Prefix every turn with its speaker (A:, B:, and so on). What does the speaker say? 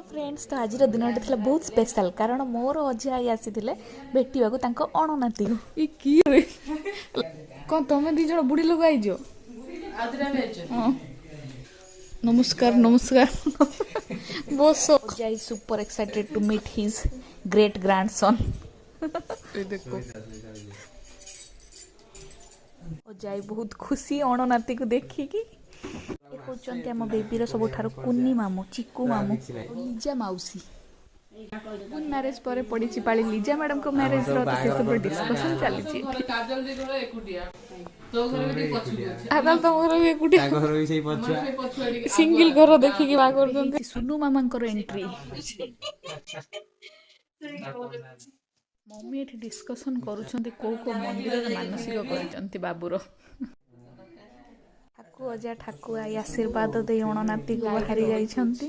A: friends तो आज दिन था बहुत स्पेशल कारण मोर अजा आई आसी भेटा अणनाती कौन तुम दीज बुढ़ी लोग आईज नमस्कार नमस्कार बस अजा super excited to meet his great grandson देखो अजा बहुत खुशी अणनाती को देखिकी होचंती आम बेबीर सबुठारु कुन्नी मामू चिकू मामू लिजा माउसी कुन मैरिज पर पड़ी पाली लिजा मैडम को मैरिज रो तो सब डिस्कशन चली छी काजल दी घर एकुटिया तो घर भी पछु आदल तो घर भी एकुटिया घर भी सही पछु सिंगल घर देखि के बा कर सुनु मामा कर एंट्री मम्मी एठी डिस्कशन करूछंती को मंदिर रे मानसिक करछंती बाबूरो ठाकु अजा ठाकुआ आशीर्वाद दे अणनाती को बाहरी जाइछंती